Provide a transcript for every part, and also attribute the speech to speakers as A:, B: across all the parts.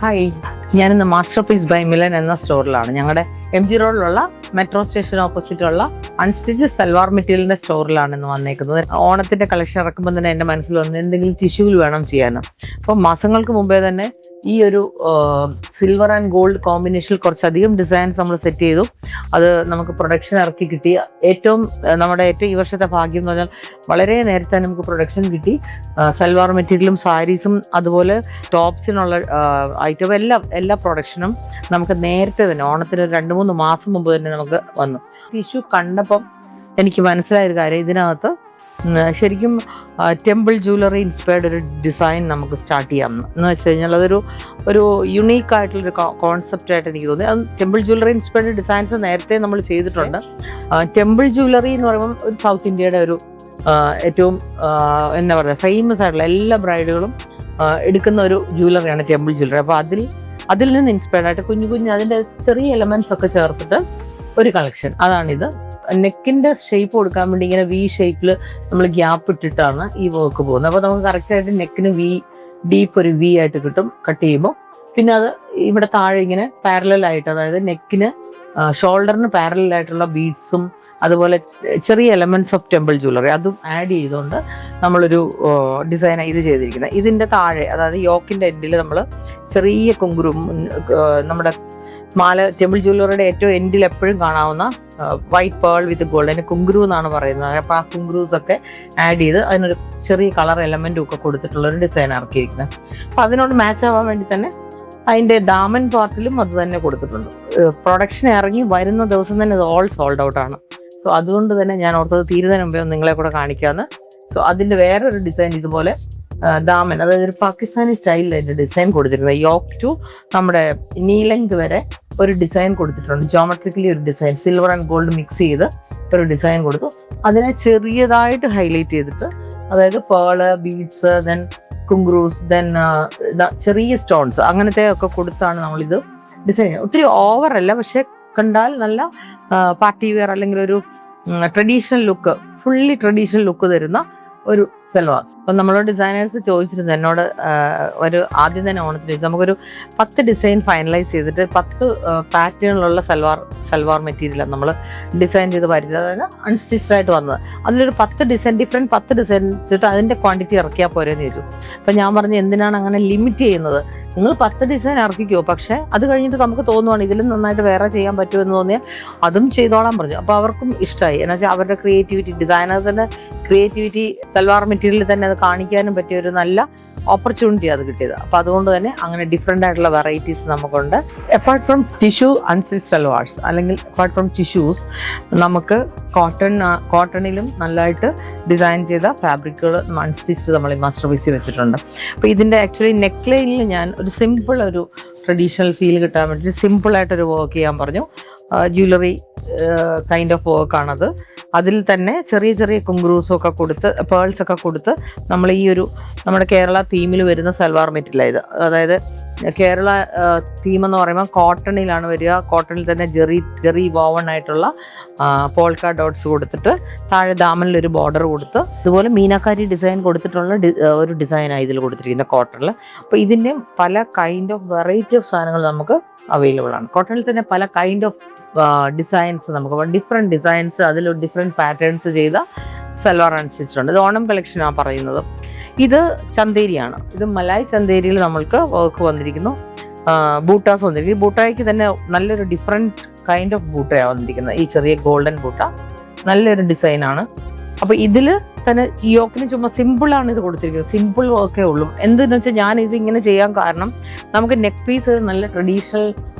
A: Hi, ഞാനിന്ന് master piece by Milan എന്ന സ്റ്റോറിലാണ്. ഞങ്ങളുടെ MG റോഡിലുള്ള മെട്രോ സ്റ്റേഷൻ ഓപ്പോസിറ്റുള്ള അൺസ്റ്റിച്ച് സൽവാർ മെറ്റീരിയലിൻ്റെ സ്റ്റോറിലാണ് ഇന്ന് വന്നേക്കുന്നത്. ഓണത്തിൻ്റെ കളക്ഷൻ ഇറക്കുമ്പോൾ തന്നെ എൻ്റെ മനസ്സിൽ വന്ന് എന്തെങ്കിലും ടിഷ്യൂവിൽ വേണം ചെയ്യാനും. അപ്പോൾ മാസങ്ങൾക്ക് മുമ്പേ തന്നെ ഈ ഒരു സിൽവർ ആൻഡ് ഗോൾഡ് കോമ്പിനേഷനിൽ കുറച്ചധികം ഡിസൈൻസ് നമ്മൾ സെറ്റ് ചെയ്തു. അത് നമുക്ക് പ്രൊഡക്ഷൻ ഇറക്കി കിട്ടി. നമ്മുടെ ഏറ്റവും ഈ വർഷത്തെ ഭാഗ്യം എന്ന് പറഞ്ഞാൽ വളരെ നേരത്തെ നമുക്ക് പ്രൊഡക്ഷൻ കിട്ടി. സൽവാർ മെറ്റീരിയലും സാരീസും അതുപോലെ ടോപ്സിനുള്ള ഐറ്റം എല്ലാ പ്രൊഡക്ഷനും നമുക്ക് നേരത്തെ തന്നെ ഓണത്തിന് 2-3 മാസം മുമ്പ് തന്നെ നമുക്ക് വന്നു. ടിഷ്യൂ കണ്ടപ്പം എനിക്ക് മനസ്സിലായൊരു കാര്യം, ഇതിനകത്ത് ശരിക്കും ടെമ്പിൾ ജ്വല്ലറി ഇൻസ്പയർഡ് ഒരു ഡിസൈൻ നമുക്ക് സ്റ്റാർട്ട് ചെയ്യാം എന്ന് വെച്ച് കഴിഞ്ഞാൽ ഒരു യുണീക്കായിട്ടുള്ളൊരു കോൺസെപ്റ്റായിട്ട് എനിക്ക് തോന്നി. അത് ടെമ്പിൾ ജ്വല്ലറി ഇൻസ്പയർഡ് ഡിസൈൻസ് നേരത്തെ നമ്മൾ ചെയ്തിട്ടുണ്ട്. ടെമ്പിൾ ജ്വല്ലറി എന്ന് പറയുമ്പോൾ ഒരു സൗത്ത് ഇന്ത്യയുടെ ഒരു ഏറ്റവും എന്താ പറയുക ഫേമസ് ആയിട്ടുള്ള എല്ലാ ബ്രൈഡുകളും എടുക്കുന്ന ഒരു ജ്വല്ലറിയാണ് ടെമ്പിൾ ജ്വല്ലറി. അപ്പോൾ അതിൽ നിന്ന് ഇൻസ്പയർഡ് ആയിട്ട് കുഞ്ഞു അതിൻ്റെ ചെറിയ എലമെൻറ്റ്സ് ഒക്കെ ചേർത്തിട്ട് ഒരു കളക്ഷൻ, അതാണിത്. നെക്കിൻ്റെ ഷേപ്പ് കൊടുക്കാൻ വേണ്ടി ഇങ്ങനെ V ഷേപ്പിൽ നമ്മൾ ഗ്യാപ്പ് ഇട്ടിട്ടാണ് ഈ വർക്ക് പോകുന്നത്. അപ്പോൾ നമുക്ക് കറക്റ്റായിട്ട് നെക്കിന് ഡീപ്പ് ഒരു V ആയിട്ട് കിട്ടും കട്ട് ചെയ്യുമ്പോൾ. പിന്നെ അത് ഇവിടെ താഴെ ഇങ്ങനെ പാരലായിട്ട്, അതായത് നെക്കിന് ഷോൾഡറിന് പാരലായിട്ടുള്ള ബീഡ്സും അതുപോലെ ചെറിയ എലമെൻറ്റ്സ് ഓഫ് ടെമ്പിൾ ജ്വല്ലറി അതും ആഡ് ചെയ്തുകൊണ്ട് നമ്മളൊരു ഡിസൈനാണ് ഇത് ചെയ്തിരിക്കുന്നത്. ഇതിൻ്റെ താഴെ, അതായത് യോക്കിൻ്റെ എൻഡിൽ നമ്മൾ ചെറിയ കുങ്കുരും നമ്മുടെ മാല ടെമ്പിൾ ജ്വല്ലറിയുടെ ഏറ്റവും എൻഡിൽ എപ്പോഴും കാണാവുന്ന വൈറ്റ് പേൾ വിത്ത് ഗോൾഡ്, അതിന് കുങ്കുരു എന്നാണ് പറയുന്നത്. അപ്പോൾ ആ കുങ്കുരൂസ് ഒക്കെ ആഡ് ചെയ്ത് അതിനൊരു ചെറിയ കളർ എലമെൻറ്റും ഒക്കെ കൊടുത്തിട്ടുള്ളൊരു ഡിസൈൻ ഇറക്കിയിരിക്കുന്നത്. അപ്പോൾ അതിനോട് മാച്ച് ആവാൻ വേണ്ടി തന്നെ അതിൻ്റെ ഡാമൻ പാർട്ടിലും അത് തന്നെ കൊടുത്തിട്ടുണ്ട്. പ്രൊഡക്ഷൻ ഇറങ്ങി വരുന്ന ദിവസം തന്നെ ഇത് ഓൾ സോൾഡ് ഔട്ടാണ്. സോ അതുകൊണ്ട് തന്നെ ഞാൻ ഓർത്തത് തീരുന്നതിന് മുമ്പേ നിങ്ങളെ കൂടെ കാണിക്കാമെന്ന്. സോ അതിൻ്റെ വേറൊരു ഡിസൈൻ ഇതുപോലെ ഡാമൻ, അതായത് ഒരു പാകിസ്ഥാനി സ്റ്റൈലിൽ അതിൻ്റെ ഡിസൈൻ കൊടുത്തിരിക്കുന്നത്. യോക്ക് ടു നമ്മുടെ നീ ലെങ്ത് വരെ ഒരു ഡിസൈൻ കൊടുത്തിട്ടുണ്ട്. ജോമെട്രിക്കലി ഒരു design, silver and gold mix ചെയ്ത് ഒരു ഡിസൈൻ കൊടുത്തു. അതിനെ ചെറിയതായിട്ട് ഹൈലൈറ്റ് ചെയ്തിട്ട്, അതായത് പേള്, ബീഡ്സ്, ദെൻ കുങ്ക്രൂസ്, ദെൻ ചെറിയ സ്റ്റോൺസ്, അങ്ങനത്തെ ഒക്കെ കൊടുത്താണ് നമ്മളിത് ഡിസൈൻ ചെയ്യുന്നത്. ഒത്തിരി ഓവറല്ല, പക്ഷെ കണ്ടാൽ നല്ല പാർട്ടി വെയർ അല്ലെങ്കിൽ ഒരു traditional look, fully traditional look തരുന്ന ഒരു സൽവാർ. അപ്പം നമ്മളോട് ഡിസൈനേഴ്സ് ചോദിച്ചിരുന്നു എന്നോട്, ആദ്യം തന്നെ ഓണത്തിന് നമുക്കൊരു 10 ഡിസൈൻ ഫൈനലൈസ് ചെയ്തിട്ട് 10 പാറ്റേണിലുള്ള സൽവാർ മെറ്റീരിയലാണ് നമ്മൾ ഡിസൈൻ ചെയ്ത് വരുന്നത്, അതായത് അൺസ്റ്റിച്ച്ഡ് ആയിട്ട് വന്നത്. അതിലൊരു 10 ഡിസൈൻ വെച്ചിട്ട് അതിൻ്റെ ക്വാണ്ടിറ്റി ഇറക്കിയാൽ പോരെന്ന് ചോദിച്ചു. അപ്പം ഞാൻ പറഞ്ഞു, എന്തിനാണ് അങ്ങനെ ലിമിറ്റ് ചെയ്യുന്നത്? നിങ്ങൾ 10 ഡിസൈൻ ഇറക്കിക്കോ, പക്ഷേ അത് കഴിഞ്ഞിട്ട് നമുക്ക് തോന്നുവാണ് ഇതിലും നന്നായിട്ട് വേറെ ചെയ്യാൻ പറ്റുമെന്ന് തോന്നിയാൽ അതും ചെയ്തോളാൻ പറഞ്ഞു. അപ്പോൾ അവർക്കും ഇഷ്ടമായി. എന്ന് വെച്ചാൽ അവരുടെ ക്രിയേറ്റിവിറ്റി, ഡിസൈനേഴ്സിൻ്റെ ക്രിയേറ്റിവിറ്റി സൽവാർ മെറ്റീരിയലിൽ തന്നെ അത് കാണിക്കാനും പറ്റിയ ഒരു നല്ല ഓപ്പർച്യൂണിറ്റി അത് കിട്ടിയത്. അപ്പോൾ അതുകൊണ്ട് തന്നെ അങ്ങനെ ഡിഫറെൻ്റ് ആയിട്ടുള്ള വെറൈറ്റീസ് നമുക്കുണ്ട്. Apart from tissue unstitch salwars, അല്ലെങ്കിൽ അപ്പാർട്ട് ഫ്രം ടിഷ്യൂസ്, നമുക്ക് കോട്ടണിലും നല്ലതായിട്ട് ഡിസൈൻ ചെയ്ത ഫാബ്രിക്കുകൾ അൺസ്റ്റിച്ച് നമ്മൾ ഈ മാസ്റ്റർ പീസിൽ വെച്ചിട്ടുണ്ട്. അപ്പോൾ ഇതിൻ്റെ ആക്ച്വലി നെക്ക് ലൈനിൽ ഞാൻ ഒരു സിമ്പിൾ ഒരു ട്രഡീഷണൽ ഫീൽ കിട്ടാൻ വേണ്ടി സിമ്പിളായിട്ടൊരു വർക്ക് ചെയ്യാൻ പറഞ്ഞു. ജ്വല്ലറി കൈൻഡ് ഓഫ് വർക്കാണത്. അതിൽ തന്നെ ചെറിയ കുങ്ക്രൂസൊക്കെ കൊടുത്ത്, പേൾസൊക്കെ കൊടുത്ത് നമ്മൾ ഈ ഒരു നമ്മുടെ കേരള തീമിൽ വരുന്ന സൽവാർ മെറ്റീരിയലാണ് ഇത്. അതായത് കേരള തീം എന്ന് പറയുമ്പോൾ കോട്ടണിലാണ് വരിക. കോട്ടണിൽ തന്നെ ജെറി വോവൺ ആയിട്ടുള്ള പോൾക്ക ഡോട്ട്സ് കൊടുത്തിട്ട് താഴെ ദാമനിലൊരു ബോർഡർ കൊടുത്ത് ഇതുപോലെ മീനാക്കാരി ഡിസൈൻ കൊടുത്തിട്ടുള്ള ഒരു ഡിസൈനാണ് ഇതിൽ കൊടുത്തിരിക്കുന്നത് കോട്ടണിൽ. അപ്പോൾ ഇതിൻ്റെ പല കൈൻഡ് ഓഫ് വെറൈറ്റി ഓഫ് സാധനങ്ങൾ നമുക്ക് അവൈലബിൾ ആണ്. കോട്ടണിൽ തന്നെ പല കൈൻഡ് ഓഫ് ഡിസൈൻസ്, നമുക്ക് ഡിഫറെൻറ്റ് ഡിസൈൻസ്, അതിൽ ഡിഫറെൻറ്റ് പാറ്റേൺസ് ചെയ്ത സൽവാർ അൺസ്റ്റിച്ച്ഡ്. ഇത് ഓണം കളക്ഷനാണ് പറയുന്നത്. ഇത് ചന്തേരിയാണ്. ഇത് മലായ് ചന്തേരിയിൽ നമ്മൾക്ക് വർക്ക് വന്നിരിക്കുന്നു. ബൂട്ടാസ് വന്നിരിക്കുന്നു. ഈ ബൂട്ടായ്ക്ക് തന്നെ നല്ലൊരു ഡിഫറെൻറ്റ് കൈൻഡ് ഓഫ് ബൂട്ടയാണ് വന്നിരിക്കുന്നത്. ഈ ചെറിയ ഗോൾഡൻ ബൂട്ട നല്ലൊരു ഡിസൈനാണ്. അപ്പോൾ ഇതിൽ തന്നെ യോക്കിന് ചുമ്മാ സിമ്പിളാണ് ഇത് കൊടുത്തിരിക്കുന്നത്. സിമ്പിൾ വർക്കേ ഉള്ളൂ. എന്തെന്ന് വെച്ചാൽ ഞാൻ ഇത് ഇങ്ങനെ ചെയ്യാൻ കാരണം, നമുക്ക് നെക്ക് പീസ് നല്ല ട്രഡീഷണൽ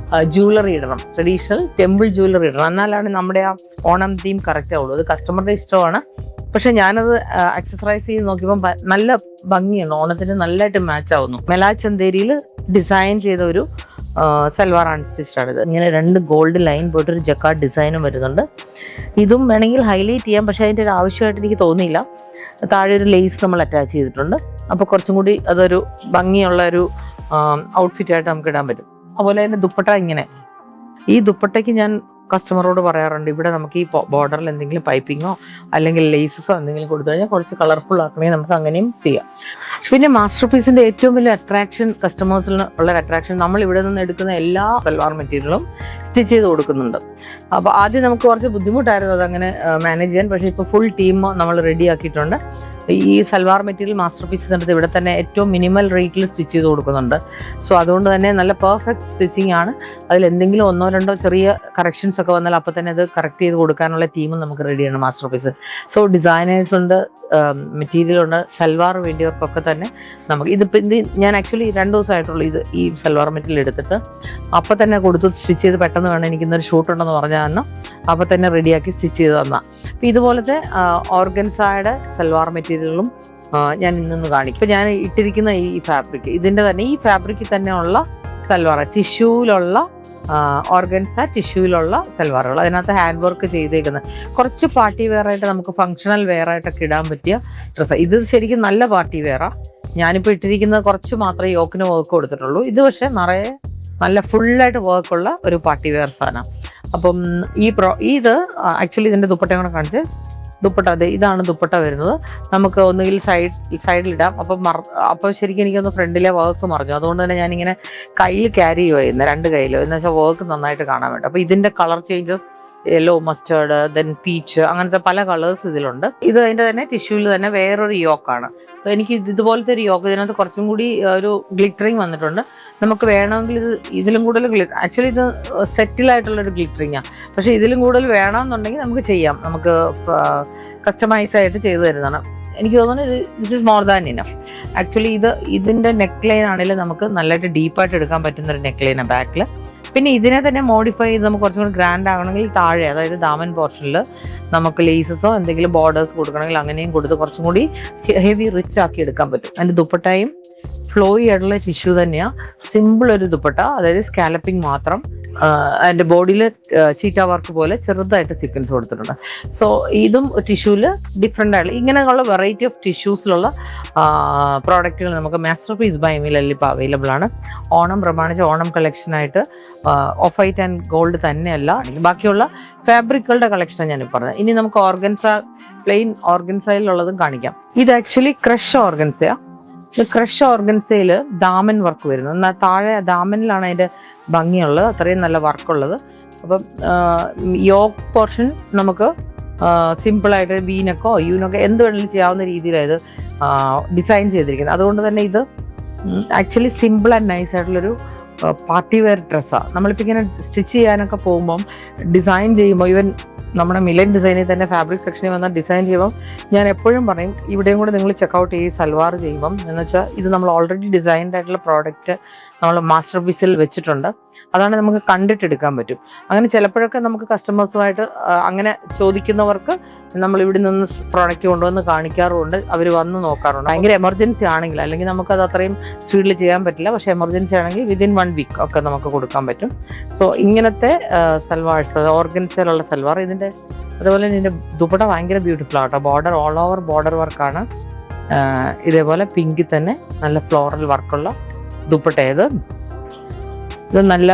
A: ജ്വല്ലറി ഇടണം, ട്രഡീഷണൽ ടെമ്പിൾ ജ്വല്ലറി ഇടണം, എന്നാലാണ് നമ്മുടെ ആ ഓണം തീം കറക്റ്റ് ആവുള്ളൂ. അത് കസ്റ്റമറുടെ ഇഷ്ടമാണ്. പക്ഷെ ഞാനത് അക്സസറൈസ് ചെയ്ത് നോക്കിയപ്പോൾ നല്ല ഭംഗിയാണ്, ഓണത്തിന് നല്ലതായിട്ട് മാച്ച് ആവുന്നു. മെലായ് ചന്തേരിയിൽ ഡിസൈൻ ചെയ്ത ഒരു സൽവാർ അൺസ്റ്റിച്ച്ഡ് ഇത്. ഇങ്ങനെ 2 ഗോൾഡ് ലൈൻ പോയിട്ടൊരു ജക്കാർഡ് ഡിസൈനും വരുന്നുണ്ട്. ഇതും വേണമെങ്കിൽ ഹൈലൈറ്റ് ചെയ്യാം, പക്ഷേ അതിൻ്റെ ഒരു ആവശ്യമായിട്ട് എനിക്ക് തോന്നിയില്ല. താഴെ ഒരു ലേസ് നമ്മൾ അറ്റാച്ച് ചെയ്തിട്ടുണ്ട്. അപ്പോൾ കുറച്ചും കൂടി അതൊരു ഭംഗിയുള്ള ഒരു ഔട്ട്ഫിറ്റായിട്ട് നമുക്ക് ഇടാൻ പറ്റും. അതുപോലെ തന്നെ ദുപ്പട്ട, ഇങ്ങനെ ഈ ദുപ്പട്ടയ്ക്ക് ഞാൻ കസ്റ്റമറോട് പറയാറുണ്ട് ഇവിടെ നമുക്ക് ഈ ബോർഡറിൽ എന്തെങ്കിലും പൈപ്പിങ്ങോ അല്ലെങ്കിൽ ലേസസോ എന്തെങ്കിലും കൊടുത്തു കഴിഞ്ഞാൽ കുറച്ച് കളർഫുൾ ആക്കണമെങ്കിൽ നമുക്ക് അങ്ങനെയും ചെയ്യാം. പിന്നെ മാസ്റ്റർ പീസിൻ്റെ ഏറ്റവും വലിയ അട്രാക്ഷൻ, കസ്റ്റമേഴ്സിൽ ഉള്ള അട്രാക്ഷൻ, നമ്മൾ ഇവിടെ നിന്ന് എടുക്കുന്ന എല്ലാ സൽവാർ മെറ്റീരിയലും സ്റ്റിച്ച് ചെയ്ത് കൊടുക്കുന്നുണ്ട്. അപ്പോൾ ആദ്യം നമുക്ക് കുറച്ച് ബുദ്ധിമുട്ടായിരുന്നു അതങ്ങനെ മാനേജ് ചെയ്യാൻ. പക്ഷേ ഇപ്പോൾ ഫുൾ ടീം നമ്മൾ റെഡി ആക്കിയിട്ടുണ്ട്. ഈ സൽവാർ മെറ്റീരിയൽ മാസ്റ്റർ പീസ് എടുത്ത് ഇവിടെ തന്നെ ഏറ്റവും മിനിമൽ റേറ്റിൽ സ്റ്റിച്ച് ചെയ്ത് കൊടുക്കുന്നുണ്ട്. സോ അതുകൊണ്ട് തന്നെ നല്ല പെർഫെക്റ്റ് സ്റ്റിച്ചിങ് ആണ്. അതിൽ എന്തെങ്കിലും 1-2 ചെറിയ കറക്ഷൻസ് ഒക്കെ വന്നാൽ അപ്പോൾ തന്നെ അത് കറക്റ്റ് ചെയ്ത് കൊടുക്കാനുള്ള ടീമും നമുക്ക് റെഡിയാണ് മാസ്റ്റർ പീസ്. സോ ഡിസൈനേഴ്സ് ഉണ്ട്, മെറ്റീരിയൽ ഉണ്ട്, സൽവാർ വേണ്ടിയവർക്കൊക്കെ തന്നെ നമുക്ക് ഇത് ഞാൻ ആക്ച്വലി 2 ദിവസമായിട്ടുള്ളൂ ഈ സൽവാർ മെറ്റീരിയൽ എടുത്തിട്ട് അപ്പോൾ തന്നെ കൊടുത്ത് സ്റ്റിച്ച് ചെയ്ത് പെട്ടെന്ന് വേണം എനിക്കിന്നൊരു ഷൂട്ട് ഉണ്ടെന്ന് പറഞ്ഞാൽ തന്നെ അപ്പോൾ തന്നെ റെഡിയാക്കി സ്റ്റിച്ച് ചെയ്ത് തന്നാൽ. അപ്പോൾ ഇതുപോലത്തെ ഓർഗൻസായുടെ സൽവാർ മെറ്റീരിയലും ഞാൻ ഇന്നൊന്ന് കാണിക്കും. ഇപ്പോൾ ഞാൻ ഇട്ടിരിക്കുന്ന ഈ ഫാബ്രിക്, ഇതിൻ്റെ തന്നെ ഈ ഫാബ്രിക്കിൽ തന്നെയുള്ള സൽവാർ, ടിഷ്യൂവിലുള്ള ഓർഗൻസ ടിഷ്യൂവിലുള്ള സൽവാറുകൾ, അതിനകത്ത് ഹാൻഡ് വർക്ക് ചെയ്തേക്കുന്നത് കുറച്ച് പാർട്ടി വെയർ ആയിട്ട് നമുക്ക് ഫങ്ഷണൽ വെയർ ആയിട്ടൊക്കെ ഇടാൻ പറ്റിയ ഡ്രസ്സാണ്. ഇത് ശരിക്കും നല്ല പാർട്ടി വെയറാണ്. ഞാനിപ്പോൾ ഇട്ടിരിക്കുന്നത് കുറച്ച് മാത്രമേ യോക്കിന് വർക്ക് കൊടുത്തിട്ടുള്ളൂ. ഇത് പക്ഷേ നിറയെ നല്ല ഫുള്ളായിട്ട് വർക്കുള്ള ഒരു പാർട്ടി വെയർ സാധനം. അപ്പം ഇത് ആക്ച്വലി ഇതിൻ്റെ ദുപ്പട്ടയും കൂടെ കാണിച്ച്, ദുപ്പട്ട അതെ ഇതാണ് ദുപ്പട്ട വരുന്നത്. നമുക്ക് ഒന്നുകിൽ സൈഡിലിടാം. അപ്പോൾ ശരിക്കും എനിക്കൊന്ന് ഫ്രണ്ടിലെ വർക്ക് മറിഞ്ഞു. അതുകൊണ്ട് തന്നെ ഞാനിങ്ങനെ കയ്യിൽ ക്യാരി ചെയ്യുമായിരുന്നു, 2 കയ്യിലും, എന്ന് വെച്ചാൽ വർക്ക് നന്നായിട്ട് കാണാൻ വേണ്ടി. അപ്പോൾ ഇതിൻ്റെ colour changes yellow, mustard, then peach, അങ്ങനത്തെ പല കളേഴ്സ് ഇതിലുണ്ട്. ഇത് അതിൻ്റെ തന്നെ ടിഷ്യൂവിൽ തന്നെ വേറൊരു യോക്കാണ്. അപ്പോൾ എനിക്ക് ഇതുപോലത്തെ ഒരു യോക്ക്, ഇതിനകത്ത് കുറച്ചും കൂടി ഒരു ഗ്ലിറ്ററിങ് വന്നിട്ടുണ്ട്. നമുക്ക് വേണമെങ്കിൽ ഇതിലും കൂടുതൽ ആക്ച്വലി ഇത് സെറ്റിലായിട്ടുള്ളൊരു ഗ്ലിറ്ററിങ്ങാണ്. പക്ഷേ ഇതിലും കൂടുതൽ വേണമെന്നുണ്ടെങ്കിൽ നമുക്ക് ചെയ്യാം. നമുക്ക് കസ്റ്റമൈസ് ആയിട്ട് ചെയ്തു തരുന്നതാണ്. എനിക്ക് തോന്നുന്നത് this is more than enough. Actually ഇതിൻ്റെ നെക്ക് ലൈൻ ആണെങ്കിലും നമുക്ക് നല്ലതായിട്ട് ഡീപ്പായിട്ട് എടുക്കാൻ പറ്റുന്നൊരു നെക്ക് ലൈനാണ് ബാക്കിൽ. പിന്നെ ഇതിനെ തന്നെ മോഡിഫൈ ചെയ്ത് നമുക്ക് കുറച്ചും കൂടി ഗ്രാൻഡ് ആകണമെങ്കിൽ താഴെ, അതായത് ദാമൻ പോർഷനിൽ നമുക്ക് ലേസസോ എന്തെങ്കിലും ബോർഡേഴ്സ് കൊടുക്കണമെങ്കിൽ അങ്ങനെയും കൊടുത്ത് കുറച്ചും കൂടി ഹെവി റിച്ച് ആക്കി എടുക്കാൻ പറ്റും. അതിൻ്റെ ദുപ്പട്ടയും ഫ്ലോയി ആയിട്ടുള്ള ടിഷ്യൂ തന്നെയാണ്. സിമ്പിൾ ഒരു ദുപ്പട്ട, അതായത് സ്കാലപ്പിംഗ് മാത്രം. അതിൻ്റെ ബോഡിയിൽ ചീറ്റ വർക്ക് പോലെ ചെറുതായിട്ട് സീക്വൻസ് കൊടുത്തിട്ടുണ്ട്. സോ ഇതും ടിഷ്യൂവിൽ ഡിഫറെൻ്റ് ആയിട്ടുള്ള ഇങ്ങനെയുള്ള വെറൈറ്റി ഓഫ് ടിഷ്യൂസിലുള്ള പ്രോഡക്റ്റുകൾ നമുക്ക് മാസ്റ്റർ പീസ് ബൈ മില്ലറിൽ ഇപ്പോൾ അവൈലബിൾ ആണ്. ഓണം പ്രമാണിച്ച് ഓണം കളക്ഷനായിട്ട് ഓഫ് വൈറ്റ് ആൻഡ് ഗോൾഡ് തന്നെയല്ല, ബാക്കിയുള്ള ഫാബ്രിക്കുകളുടെ കളക്ഷനാണ് ഞാനിപ്പോൾ പറഞ്ഞത്. ഇനി നമുക്ക് ഓർഗൻസ, പ്ലെയിൻ ഓർഗൻസയിലുള്ളതും കാണിക്കാം. ഇത് ആക്ച്വലി ക്രഷ് ഓർഗൻസയാണ്. ഇത് ക്രഷ് ഓർഗൻസയിൽ ദാമൻ വർക്ക് വരുന്നത്. എന്നാൽ താഴെ ദാമനിലാണ് അതിൻ്റെ ഭംഗിയുള്ളത്, അത്രയും നല്ല വർക്കുള്ളത്. അപ്പം യോക്ക് പോർഷൻ നമുക്ക് സിമ്പിളായിട്ട് വീനക്കോ യൂനക്കോ എന്ത് വേണമെങ്കിലും ചെയ്യാവുന്ന രീതിയിലാണ് ഇത് ഡിസൈൻ ചെയ്തിരിക്കുന്നത്. അതുകൊണ്ട് തന്നെ ഇത് ആക്ച്വലി സിമ്പിൾ ആൻഡ് നൈസ് ആയിട്ടുള്ളൊരു പാർട്ടി വെയർ ഡ്രസ്സാണ്. നമ്മളിപ്പോൾ ഇങ്ങനെ സ്റ്റിച്ച് ചെയ്യാനൊക്കെ പോകുമ്പം ഡിസൈൻ ചെയ്യുമ്പോൾ, ഈവൻ നമ്മുടെ മിലൻ ഡിസൈനിൽ തന്നെ ഫാബ്രിക് സെക്ഷനിൽ വന്നാൽ ഡിസൈൻ ചെയ്യുമ്പം ഞാൻ എപ്പോഴും പറയും, ഇവിടെയും കൂടെ നിങ്ങൾ ചെക്കൗട്ട് ചെയ്ത് സൽവാർ ചെയ്യുമ്പം എന്ന് വെച്ചാൽ ഇത് നമ്മൾ ഓൾറെഡി ഡിസൈൻഡ് ആയിട്ടുള്ള പ്രോഡക്റ്റ് നമ്മൾ മാസ്റ്റർ പീസിൽ വെച്ചിട്ടുണ്ട്. അതാണ് നമുക്ക് കണ്ടിട്ടെടുക്കാൻ പറ്റും. അങ്ങനെ ചിലപ്പോഴൊക്കെ നമുക്ക് കസ്റ്റമേഴ്സുമായിട്ട് അങ്ങനെ ചോദിക്കുന്നവർക്ക് നമ്മൾ ഇവിടെ നിന്ന് പ്രോഡക്റ്റ് കൊണ്ടുവന്ന് കാണിക്കാറുമുണ്ട്, അവർ വന്ന് നോക്കാറുണ്ട്. ഭയങ്കര എമർജൻസി ആണെങ്കിൽ, അല്ലെങ്കിൽ നമുക്കത് അത്രയും സ്പീഡിൽ ചെയ്യാൻ പറ്റില്ല, പക്ഷേ എമർജൻസി ആണെങ്കിൽ വിതിൻ 1 വീക്ക് ഒക്കെ നമുക്ക് കൊടുക്കാൻ പറ്റും. സോ ഇങ്ങനത്തെ സൽവാർസ്, ഓർഗൻസിലുള്ള സൽവാർ, അതുപോലെ ഇതിൻ്റെ ദുപ്പട്ട ഭയങ്കര ബ്യൂട്ടിഫുൾ ആട്ടോ. ബോർഡർ ഓൾ ഓവർ ബോർഡർ വർക്കാണ്. ഇതേപോലെ പിങ്കിൽ തന്നെ നല്ല ഫ്ലോറൽ വർക്കുള്ള ദുപ്പട്ടയത്. ഇത് നല്ല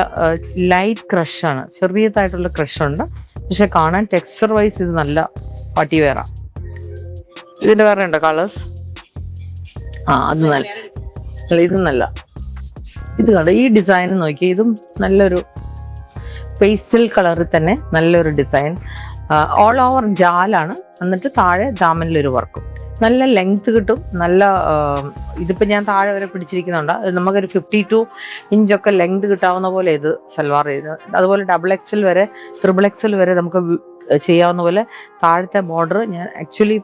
A: ലൈറ്റ് ക്രഷാണ്, ചെറിയതായിട്ടുള്ള ക്രഷുണ്ട്, പക്ഷെ കാണാൻ ടെക്സ്ചർ വൈസ് ഇത് നല്ല പാർട്ടി വെയറാണ്. ഇതിൻ്റെ വേറെ ഉണ്ടോ കളേഴ്സ്? അത് നല്ല, ഇത് നല്ല, ഇത് കണ്ടോ ഈ ഡിസൈൻ നോക്കി, ഇതും നല്ലൊരു പേസ്റ്റൽ കളറിൽ തന്നെ നല്ലൊരു ഡിസൈൻ. ഓൾ ഓവർ ജാലാണ്, എന്നിട്ട് താഴെ ദാമനിലൊരു വർക്കും. നല്ല ലെങ്ത് കിട്ടും. നല്ല ഇതിപ്പോൾ ഞാൻ താഴെ വരെ പിടിച്ചിരിക്കുന്നുണ്ട്. നമുക്കൊരു 52 ഇഞ്ചൊക്കെ ലെങ്ത് കിട്ടാവുന്ന പോലെ ഇത് സൽവാർ ചെയ്ത്, അതുപോലെ XXL വരെ XXL വരെ നമുക്ക് ചെയ്യാവുന്ന പോലെ താഴത്തെ ബോർഡർ ഞാൻ ആക്ച്വലി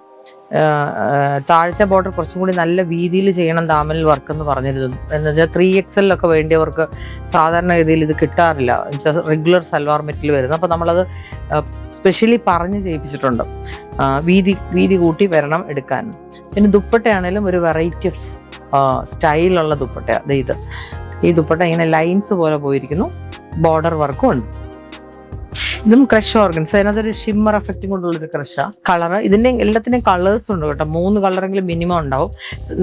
A: താഴത്തെ ബോർഡർ കുറച്ചും കൂടി നല്ല വീതിയിൽ ചെയ്യണം ദാമനിൽ വർക്ക് എന്ന് പറഞ്ഞിരുന്നു. എന്ന് വെച്ചാൽ 3XL വേണ്ടിയവർക്ക് സാധാരണ രീതിയിൽ ഇത് കിട്ടാറില്ല, റെഗുലർ സൽവാർ മെറ്റീരിയൽ വരുന്നത്. അപ്പോൾ നമ്മളത് സ്പെഷ്യലി പറഞ്ഞ് ചെയ്യിപ്പിച്ചിട്ടുണ്ട്, വീതി കൂട്ടി വരണം എടുക്കാൻ. പിന്നെ ദുപ്പട്ടയാണേലും ഒരു വെറൈറ്റി ഓഫ് സ്റ്റൈലുള്ള ദുപ്പട്ടയാണ് ഇത്. ഈ ദുപ്പട്ട ഇങ്ങനെ ലൈൻസ് പോലെ പോയിരിക്കുന്നു, ബോർഡർ വർക്കും ഉണ്ട്. ഇതും ക്രഷ് ഓർഗൻസ്, അതിനകത്തൊരു ഷിമ്മർ എഫക്റ്റും കൊണ്ടുള്ളൊരു ക്രഷാണ്. കളറ് ഇതിൻ്റെ എല്ലാത്തിൻ്റെയും കളേഴ്സ് ഉണ്ട് കേട്ടോ. 3 കളറെങ്കിലും മിനിമം ഉണ്ടാവും.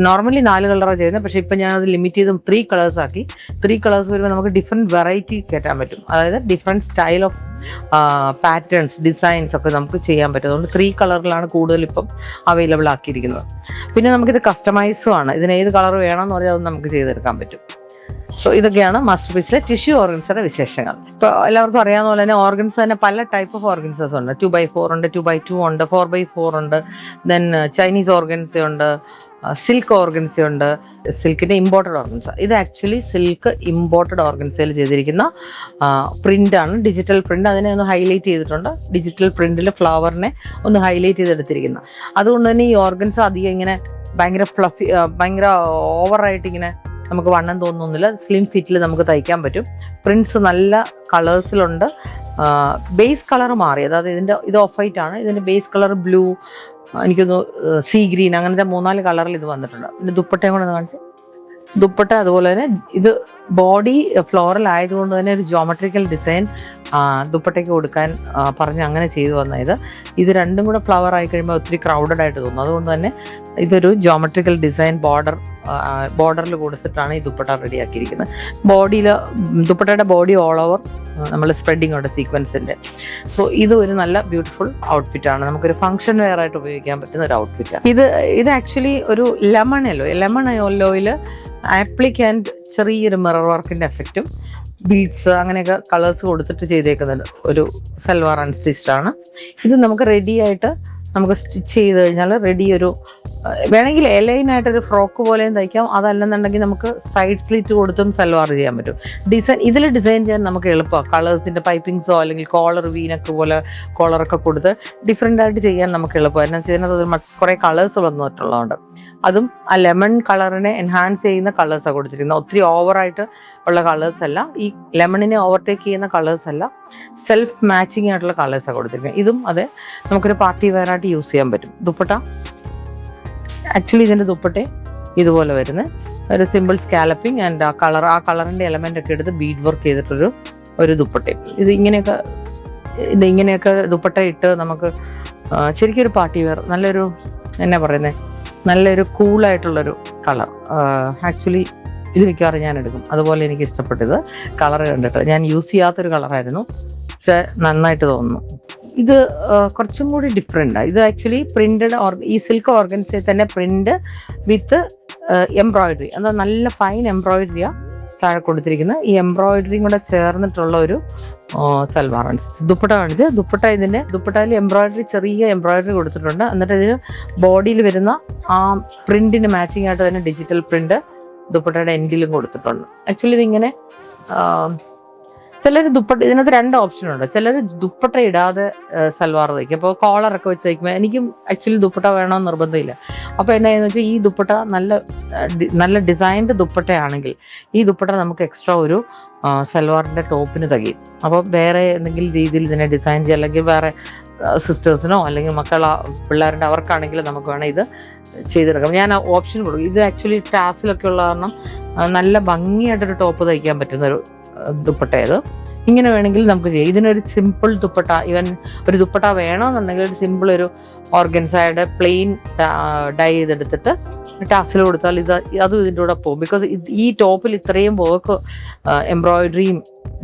A: നോർമലി 4 കളറാണ് ചെയ്യുന്നത്, പക്ഷേ ഇപ്പം ഞാനത് ലിമിറ്റ് ചെയ്ത് 3 കളേഴ്സ് ആക്കി. 3 കളേഴ്സ് വരുമ്പോൾ നമുക്ക് ഡിഫറെൻറ്റ് വെറൈറ്റി കയറ്റാൻ പറ്റും, അതായത് different style of patterns designs ഒക്കെ നമുക്ക് ചെയ്യാൻ പറ്റും. അതുകൊണ്ട് 3 കളറിലാണ് കൂടുതൽ ഇപ്പം അവൈലബിൾ ആക്കിയിരിക്കുന്നത്. പിന്നെ നമുക്കിത് കസ്റ്റമൈസും ആണ്. ഇതിന് ഏത് കളർ വേണമെന്ന് പറഞ്ഞാൽ അത് നമുക്ക് ചെയ്തെടുക്കാൻ പറ്റും. സോ ഇതൊക്കെയാണ് മാസ്റ്റർ പീസിലെ ടിഷ്യൂ ഓർഗൻസയുടെ വിശേഷങ്ങൾ. ഇപ്പോൾ എല്ലാവർക്കും അറിയാവുന്ന പോലെ തന്നെ ഓർഗൻസ് തന്നെ പല ടൈപ്പ് ഓഫ് ഓർഗൻസസ് ഉണ്ട്. 2x4 ഉണ്ട്, 2x2 ഉണ്ട്, 4x4 ഉണ്ട്, ദെൻ ചൈനീസ് ഓർഗൻസ ഉണ്ട്, സിൽക്ക് ഓർഗൻസ ഉണ്ട്, സിൽക്കിൻ്റെ ഇമ്പോർട്ടഡ് ഓർഗൻസ. ഇത് ആക്ച്വലി സിൽക്ക് ഇമ്പോർട്ടഡ് ഓർഗൻസയിൽ ചെയ്തിരിക്കുന്ന പ്രിൻ്റാണ്, ഡിജിറ്റൽ പ്രിൻ്റ്. അതിനെ ഒന്ന് ഹൈലൈറ്റ് ചെയ്തിട്ടുണ്ട്. ഡിജിറ്റൽ പ്രിൻറ്റിൽ ഫ്ലവറിനെ ഒന്ന് ഹൈലൈറ്റ് ചെയ്തെടുത്തിരിക്കുന്നത്. അതുകൊണ്ട് തന്നെ ഈ ഓർഗൻസ അധികം ഇങ്ങനെ ഭയങ്കര ഫ്ലഫി, ഭയങ്കര ഓവറായിട്ട് ഇങ്ങനെ നമുക്ക് വണ്ണം തോന്നുന്നില്ല. സ്ലിം ഫിറ്റിൽ നമുക്ക് തയ്ക്കാൻ പറ്റും. പ്രിൻറ്റ്സ് നല്ല കളേഴ്സിലുണ്ട്. ബേസ് കളർ മാറി, അതായത് ഇത് ഓഫ് വൈറ്റ് ആണ്. ഇതിൻ്റെ ബേസ് കളർ ബ്ലൂ, എനിക്കൊന്ന് സീ ഗ്രീൻ, അങ്ങനത്തെ 3-4 കളറിൽ ഇത് വന്നിട്ടുണ്ട്. പിന്നെ ദുപ്പട്ടയും കൂടെ ഒന്ന് കാണിച്ച്. ദുപ്പട്ട അതുപോലെ തന്നെ ഇത് ബോഡി ഫ്ലോറൽ ആയതുകൊണ്ട് തന്നെ ഒരു ജോമെട്രിക്കൽ ഡിസൈൻ ദുപ്പട്ടയ്ക്ക് കൊടുക്കാൻ പറഞ്ഞ് അങ്ങനെ ചെയ്തു വന്ന ഇത് രണ്ടും കൂടെ ഫ്ലവർ ആയി കഴിയുമ്പോൾ ഒത്തിരി ക്രൗഡഡ് ആയിട്ട് തോന്നും. അതുകൊണ്ട് തന്നെ ഇതൊരു ജോമെട്രിക്കൽ ഡിസൈൻ ബോർഡറിൽ കൊടുത്തിട്ടാണ് ഈ ദുപ്പട്ട റെഡിയാക്കിയിരിക്കുന്നത്. ദുപ്പട്ടയുടെ ബോഡി ഓൾ ഓവർ നമ്മൾ സ്പ്രെഡിങ് ഉണ്ട് സീക്വൻസിൻ്റെ. സോ ഇത് ഒരു നല്ല ബ്യൂട്ടിഫുൾ ഔട്ട്ഫിറ്റാണ്. നമുക്കൊരു ഫംഗ്ഷൻ വെയർ ആയിട്ട് ഉപയോഗിക്കാൻ പറ്റുന്ന ഒരു ഔട്ട്ഫിറ്റാണ് ഇത് ആക്ച്വലി ഒരു ലെമൺ യെല്ലോയിൽ ആപ്ലിക് ആൻഡ് ചെറിയൊരു മിറർ വർക്കിൻ്റെ എഫക്റ്റും ബീഡ്സ് അങ്ങനെയൊക്കെ കളേഴ്സ് കൊടുത്തിട്ട് ചെയ്തേക്കുന്നത് ഒരു സൽവാർ അൺസ്റ്റിച്ച്ഡ് ആണ്. ഇത് നമുക്ക് റെഡിയായിട്ട് നമുക്ക് സ്റ്റിച്ച് ചെയ്ത് കഴിഞ്ഞാൽ ഒരു വേണമെങ്കിൽ എലൈനായിട്ടൊരു ഫ്രോക്ക് പോലെയും തയ്ക്കാം. അതല്ലെന്നുണ്ടെങ്കിൽ നമുക്ക് സൈഡ് സ്ലിറ്റ് കൊടുത്തും സൽവാർ ചെയ്യാൻ പറ്റും. ഡിസൈൻ ചെയ്യാൻ നമുക്ക് എളുപ്പമാണ്. കളേഴ്സിൻ്റെ പൈപ്പിങ്സോ അല്ലെങ്കിൽ കോളർ വീനക്ക് പോലെ കോളറൊക്കെ കൊടുത്ത് ഡിഫറെൻ്റ് ആയിട്ട് ചെയ്യാൻ നമുക്ക് എളുപ്പമാണ്. എന്നു വെച്ചാൽ അത് കുറേ കളേഴ്സ് വന്നിട്ടുള്ളതുകൊണ്ട് അതും ആ ലെമൺ കളറിനെ എൻഹാൻസ് ചെയ്യുന്ന കളേഴ്സാണ് കൊടുത്തിരിക്കുന്നത്. ഒത്തിരി ഓവറായിട്ട് ഉള്ള കളേഴ്സ് അല്ല, ഈ ലെമണിനെ ഓവർടേക്ക് ചെയ്യുന്ന കളേഴ്സ് അല്ല, സെൽഫ് മാച്ചിങ് ആയിട്ടുള്ള കളേഴ്സാണ് കൊടുത്തിരിക്കുന്നത്. ഇതും അതെ, നമുക്കൊരു പാർട്ടി വെയർ ആയിട്ട് യൂസ് ചെയ്യാൻ പറ്റും. ദുപ്പട്ട ആക്ച്വലി ഇതിൻ്റെ ദുപ്പട്ട ഇതുപോലെ വരുന്നത് ഒരു സിമ്പിൾ സ്കാലപ്പിംഗ് ആൻഡ് ആ കളറിൻ്റെ എലമെൻ്റ് ഒക്കെ എടുത്ത് ബീഡ് വർക്ക് ചെയ്തിട്ടൊരു ദുപ്പട്ടയും. ഇങ്ങനെയൊക്കെ ദുപ്പട്ട ഇട്ട് നമുക്ക് ശരിക്കും ഒരു പാർട്ടി വെയർ, നല്ലൊരു കൂളായിട്ടുള്ളൊരു കളർ. ആക്ച്വലി ഇത് മിക്കവാറും ഞാൻ എടുക്കും. അതുപോലെ എനിക്ക് ഇഷ്ടപ്പെട്ടത് കളർ കണ്ടിട്ട് ഞാൻ യൂസ് ചെയ്യാത്തൊരു കളറായിരുന്നു, പക്ഷെ നന്നായിട്ട് തോന്നുന്നു. ഇത് കുറച്ചും കൂടി ഡിഫറെൻ്റാണ്. ഇത് ആക്ച്വലി പ്രിൻറ്റഡ് ഈ സിൽക്ക് ഓർഗൻസിൽ തന്നെ പ്രിൻ്റ് വിത്ത് എംബ്രോയിഡറി, എന്താ നല്ല ഫൈൻ എംബ്രോയിഡറിയാണ് താഴെ കൊടുത്തിരിക്കുന്നത്. ഈ എംബ്രോയിഡറിയും കൂടെ ചേർന്നിട്ടുള്ള ഒരു സൽവാർ ദുപ്പട്ട കാണിച്ച്. ദുപ്പട്ടയിൽ ചെറിയ എംബ്രോയിഡറി കൊടുത്തിട്ടുണ്ട്. എന്നിട്ട് ഇതിന് ബോഡിയിൽ വരുന്ന ആ പ്രിന്റിന് മാച്ചിങ് ആയിട്ട് തന്നെ ഡിജിറ്റൽ പ്രിന്റ് ദുപ്പട്ടയുടെ എൻഡിലും കൊടുത്തിട്ടുണ്ട്. ആക്ച്വലി ഇതിങ്ങനെ ചിലർ ഇതിനകത്ത് 2 ഓപ്ഷനുണ്ട്. ചിലർ ദുപ്പട്ട ഇടാതെ സൽവാർ തയ്ക്കും. അപ്പോൾ കോളറൊക്കെ വെച്ച് തയ്ക്കുമ്പോൾ എനിക്കും ആക്ച്വലി ദുപ്പട്ട വേണമെന്ന് നിർബന്ധമില്ല. അപ്പോൾ എന്നായെന്ന് വെച്ചാൽ ഈ ദുപ്പട്ട നല്ല ഡിസൈൻഡ് ദുപ്പട്ടയാണെങ്കിൽ ഈ ദുപ്പട്ട നമുക്ക് എക്സ്ട്രാ ഒരു സൽവാറിൻ്റെ ടോപ്പിന് തികയും. അപ്പോൾ വേറെ എന്തെങ്കിലും രീതിയിൽ ഇതിനെ ഡിസൈൻ ചെയ്യുക, അല്ലെങ്കിൽ വേറെ സിസ്റ്റേഴ്സിനോ അല്ലെങ്കിൽ പിള്ളേരുടെ അവർക്കാണെങ്കിലും നമുക്ക് വേണം ഇത് ചെയ്തെടുക്കാം. ഞാൻ ഓപ്ഷൻ കൊടുക്കും. ഇത് ആക്ച്വലി ടാസിലൊക്കെ ഉള്ള കാരണം നല്ല ഭംഗിയായിട്ടൊരു ടോപ്പ് തയ്ക്കാൻ പറ്റുന്നൊരു ദുപ്പട്ടയത്. ഇങ്ങനെ വേണമെങ്കിൽ നമുക്ക് ചെയ്യാം. ഇതിനൊരു സിമ്പിൾ ദുപ്പട്ട, ഈവൻ ഒരു ദുപ്പട്ട വേണമെന്നുണ്ടെങ്കിൽ ഒരു സിമ്പിൾ ഒരു ഓർഗൻസയുടെ പ്ലെയിൻ ഡൈ ചെയ്തെടുത്തിട്ട് ടാസിൽ കൊടുത്താൽ അതും ഇതിൻ്റെ കൂടെ പോകും. ബിക്കോസ് ഈ ടോപ്പിൽ ഇത്രയും വർക്ക് എംബ്രോയിഡറിയും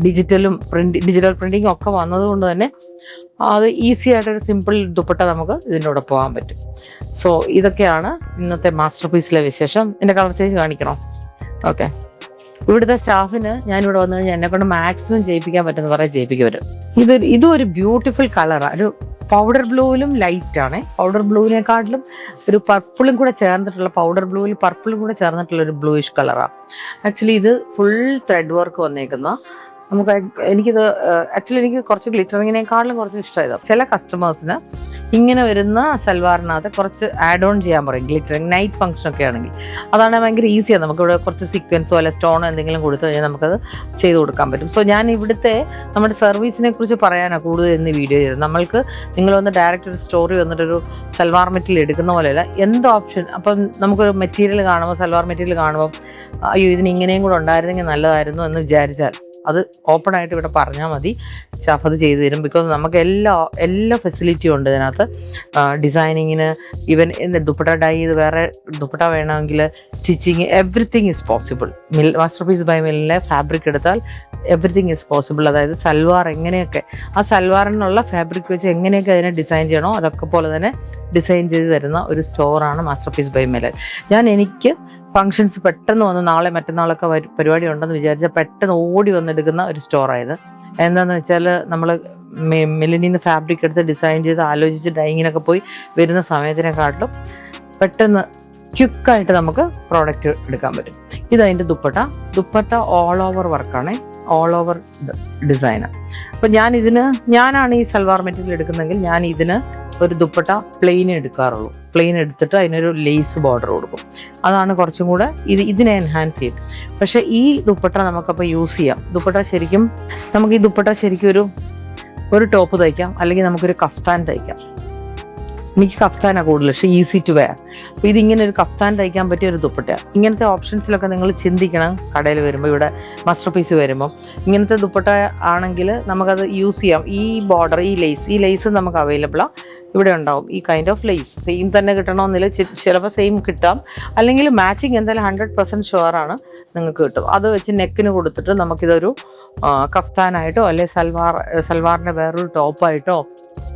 A: ഡിജിറ്റൽ പ്രിൻറ്റിങ്ങും ഒക്കെ വന്നതുകൊണ്ട് തന്നെ അത് ഈസി ആയിട്ടൊരു സിമ്പിൾ ദുപ്പട്ട നമുക്ക് ഇതിൻ്റെ കൂടെ പോകാൻ പറ്റും. സോ ഇതൊക്കെയാണ് ഇന്നത്തെ മാസ്റ്റർ പീസിലെ വിശേഷം. എൻ്റെ കളർ ചേഞ്ച് കാണിക്കണോ? ഓക്കെ. ഇവിടുത്തെ സ്റ്റാഫിന് ഞാനിവിടെ വന്നു കഴിഞ്ഞാൽ എന്നെക്കൊണ്ട് മാക്സിമം ചെയ്യിപ്പിക്കാൻ പറ്റുന്ന പറയാൻ ചെയ്യിപ്പിക്കാൻ പറ്റും. ഇതും ഒരു ബ്യൂട്ടിഫുൾ കളറാണ്. ഒരു പൗഡർ ബ്ലൂവിലും ലൈറ്റാണ്. പൗഡർ ബ്ലൂവിനെക്കാട്ടിലും ഒരു പർപ്പിളും കൂടെ ചേർന്നിട്ടുള്ള, പൗഡർ ബ്ലൂവിൽ പർപ്പിളും കൂടെ ചേർന്നിട്ടുള്ള ഒരു ബ്ലൂയിഷ് കളറാണ്. ആക്ച്വലി ഇത് ഫുൾ ത്രെഡ് വർക്ക് വന്നേക്കുന്ന എനിക്ക് കുറച്ച് ഗ്ലിറ്ററിങ്ങിനേക്കാളും കുറച്ച് ഇഷ്ടമായത്. ചില കസ്റ്റമേഴ്സിന് ഇങ്ങനെ വരുന്ന സൽവാറിനകത്ത് കുറച്ച് ആഡ് ഓൺ ചെയ്യാൻ പറയും, ഗ്ലിറ്ററിങ് നൈറ്റ് ഫംഗ്ഷൻ ഒക്കെ ആണെങ്കിൽ. അതാണ് ഭയങ്കര ഈസിയാണ്. നമുക്കിവിടെ കുറച്ച് സീക്വൻസോ അല്ലെ സ്റ്റോണോ എന്തെങ്കിലും കൊടുത്തു കഴിഞ്ഞാൽ നമുക്കത് ചെയ്ത് കൊടുക്കാൻ പറ്റും. സോ ഞാൻ ഇവിടുത്തെ നമ്മുടെ സർവീസിനെ കുറിച്ച് പറയാനാണ് കൂടുതൽ ഇന്ന് വീഡിയോ ചെയ്തത്. നിങ്ങൾ വന്ന് ഡയറക്റ്റ് ഒരു സ്റ്റോറി വന്നിട്ടൊരു സൽവാർ മെറ്റീരിയൽ എടുക്കുന്ന പോലെയല്ല, എന്ത് ഓപ്ഷൻ. അപ്പം നമുക്കൊരു മെറ്റീരിയൽ കാണുമ്പോൾ, സൽവാർ മെറ്റീരിയൽ കാണുമ്പോൾ അയ്യോ ഇതിന് ഇങ്ങനെയും കൂടെ ഉണ്ടായിരുന്നെങ്കിൽ നല്ലതായിരുന്നു എന്ന് വിചാരിച്ചാൽ അത് ഓപ്പൺ ആയിട്ട് ഇവിടെ പറഞ്ഞാൽ മതി, സ്റ്റാഫ് അത് ചെയ്തു തരും. ബിക്കോസ് നമുക്ക് എല്ലാ ഫെസിലിറ്റിയും ഉണ്ട് ഇതിനകത്ത്. ഡിസൈനിങ്ങിന്, ഈവൻ ദുപ്പട്ട ഡൈ ചെയ്ത് വേറെ ദുപ്പട്ട വേണമെങ്കിൽ stitching, everything is possible. Masterpiece by മില്ലിലെ ഫാബ്രിക് എടുത്താൽ എവറിത്തിങ് ഈസ് പോസിബിൾ. അതായത് സൽവാർ എങ്ങനെയൊക്കെ ആ സൽവാറിനുള്ള ഫാബ്രിക് വെച്ച് എങ്ങനെയൊക്കെ അതിനെ ഡിസൈൻ ചെയ്യണോ അതൊക്കെ പോലെ തന്നെ ഡിസൈൻ ചെയ്ത് തരുന്ന ഒരു സ്റ്റോറാണ് മാസ്റ്റർ പീസ് ബൈ മിലൻ. എനിക്ക് ഫങ്ഷൻസ് പെട്ടെന്ന് വന്ന് നാളെ മറ്റന്നാളൊക്കെ പരിപാടി ഉണ്ടെന്ന് വിചാരിച്ചാൽ പെട്ടെന്ന് ഓടി വന്നെടുക്കുന്ന ഒരു സ്റ്റോറായത്. എന്താണെന്ന് വെച്ചാൽ നമ്മൾ മിലനിൽ നിന്ന് ഫാബ്രിക് എടുത്ത് ഡിസൈൻ ചെയ്ത് ആലോചിച്ച് ഡൈങ്ങിനൊക്കെ പോയി വരുന്ന സമയത്തിനെക്കാട്ടിലും പെട്ടെന്ന് ക്വിക്കായിട്ട് നമുക്ക് പ്രോഡക്റ്റ് എടുക്കാൻ പറ്റും. ഇതതിൻ്റെ ദുപ്പട്ട ഓൾ ഓവർ വർക്കാണ്, ഓൾ ഓവർ ഡിസൈനാണ്. അപ്പം ഞാനാണ് ഈ സൽവാർ മെറ്റീരിയൽ എടുക്കുന്നതെങ്കിൽ ഞാൻ ഇതിന് ഒരു ദുപ്പട്ട പ്ലെയിൻ എടുക്കാറുള്ളൂ. പ്ലെയിൻ എടുത്തിട്ട് അതിനൊരു ലേസ് ബോർഡർ കൊടുക്കും. അതാണ് കുറച്ചും കൂടെ ഇതിനെ എൻഹാൻസ് ചെയ്യും. പക്ഷേ ഈ ദുപ്പട്ട നമുക്കപ്പോൾ യൂസ് ചെയ്യാം. നമുക്ക് ഈ ദുപ്പട്ട ശരിക്കും ഒരു ടോപ്പ് തയ്ക്കാം, അല്ലെങ്കിൽ നമുക്കൊരു കഫ്താൻ തയ്ക്കാം. എനിക്ക് കഫ്താനാണ് കൂടുതൽ, പക്ഷേ ഈസി ടു വെയർ. അപ്പോൾ ഇതിങ്ങനെ ഒരു കഫ്താൻ തയ്ക്കാൻ പറ്റിയ ഒരു ദുപ്പട്ടയാണ്. ഇങ്ങനത്തെ ഓപ്ഷൻസിലൊക്കെ നിങ്ങൾ ചിന്തിക്കണം. കടയിൽ വരുമ്പോൾ, ഇവിടെ മാസ്റ്റർ പീസ് വരുമ്പോൾ ഇങ്ങനത്തെ ദുപ്പട്ട ആണെങ്കിൽ നമുക്കത് യൂസ് ചെയ്യാം. ഈ ബോർഡർ, ഈ ലേസ് നമുക്ക് അവൈലബിളാണ്. ഇവിടെ ഉണ്ടാവും ഈ കൈൻഡ് ഓഫ് ലേസ്. സെയിം തന്നെ കിട്ടണമെന്നില്ല, ചിലപ്പോൾ സെയിം കിട്ടാം, അല്ലെങ്കിൽ മാച്ചിങ് എന്തായാലും 100% ഷുവറാണ് നിങ്ങൾക്ക് കിട്ടും. അത് വെച്ച് നെക്കിന് കൊടുത്തിട്ട് നമുക്കിതൊരു കഫ്താനായിട്ടോ അല്ലെങ്കിൽ സൽവാറിൻ്റെ വേറൊരു ടോപ്പായിട്ടോ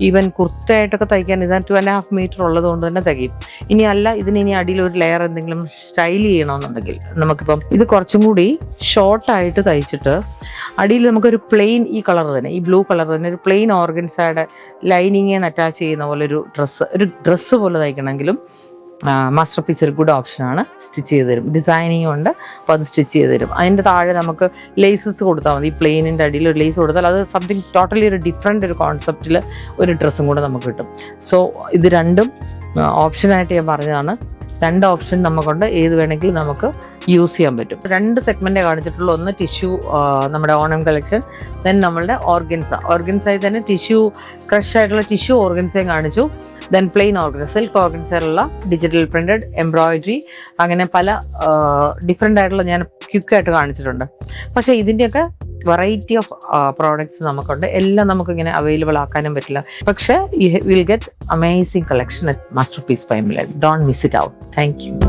A: ഈവൻ കുർത്തയായിട്ടൊക്കെ തയ്ക്കാൻ ഇതാ 2.5 മീറ്റർ ഉള്ളത് കൊണ്ട് തന്നെ തികയും. ഇനി അല്ല, ഇനി അടിയിൽ ഒരു ലെയർ എന്തെങ്കിലും സ്റ്റൈൽ ചെയ്യണമെന്നുണ്ടെങ്കിൽ നമുക്കിപ്പം ഇത് കുറച്ചും കൂടി ഷോർട്ടായിട്ട് തയ്ച്ചിട്ട് അടിയിൽ നമുക്കൊരു പ്ലെയിൻ ഈ കളർ തന്നെ, ഈ ബ്ലൂ കളർ തന്നെ ഒരു പ്ലെയിൻ ഓർഗൻസയുടെ ലൈനിങ്ങിന് അറ്റാച്ച് ചെയ്യുന്ന പോലെ ഒരു ഡ്രസ്സ് പോലെ തയ്ക്കണമെങ്കിലും മാസ്റ്റർ പീസ് ഒരു ഗുഡ് ഓപ്ഷനാണ്. സ്റ്റിച്ച് ചെയ്ത് തരും, ഡിസൈനിങ് ഉണ്ട്. അപ്പോൾ അത് സ്റ്റിച്ച് ചെയ്ത് തരും. അതിൻ്റെ താഴെ നമുക്ക് ലേസസ് കൊടുത്താൽ മതി. ഈ പ്ലെയിനിൻ്റെ അടിയിൽ ഒരു ലേസ് കൊടുത്താൽ അത് സംതിങ് ടോട്ടലി ഒരു ഡിഫറെൻ്റ് ഒരു കോൺസെപ്റ്റിൽ ഒരു ഡ്രസ്സും കൂടെ നമുക്ക് കിട്ടും. സോ ഇത് രണ്ടും ഓപ്ഷനായിട്ട് ഞാൻ പറഞ്ഞതാണ്. 2 ഓപ്ഷൻ നമുക്കുണ്ട്, ഏത് വേണമെങ്കിലും നമുക്ക് യൂസ് ചെയ്യാൻ പറ്റും. 2 സെഗ്മെൻറ്റേ കാണിച്ചിട്ടുള്ളൂ. ഒന്ന് ടിഷ്യൂ, നമ്മുടെ ഓണം കളക്ഷൻ, ദെൻ നമ്മളുടെ ഓർഗൻസായി തന്നെ ടിഷ്യൂ, ക്രഷ് ആയിട്ടുള്ള ടിഷ്യൂ ഓർഗൻസയും കാണിച്ചു. ദെൻ പ്ലെയിൻ ഓർഗൻസ, സിൽക്ക് ഓർഗൻസയിലുള്ള ഡിജിറ്റൽ പ്രിൻറ്റഡ്, എംബ്രോയിഡറി, അങ്ങനെ പല ഡിഫറെൻ്റ് ആയിട്ടുള്ള ഞാൻ ക്വിക്കായിട്ട് കാണിച്ചിട്ടുണ്ട്. പക്ഷേ ഇതിൻ്റെയൊക്കെ വെറൈറ്റി ഓഫ് പ്രോഡക്ട്സ് നമുക്കുണ്ട്. എല്ലാം നമുക്കിങ്ങനെ അവൈലബിൾ ആക്കാനും പറ്റില്ല. പക്ഷേ you will get amazing collection at masterpiece by Milan. Don't miss it out. Thank U.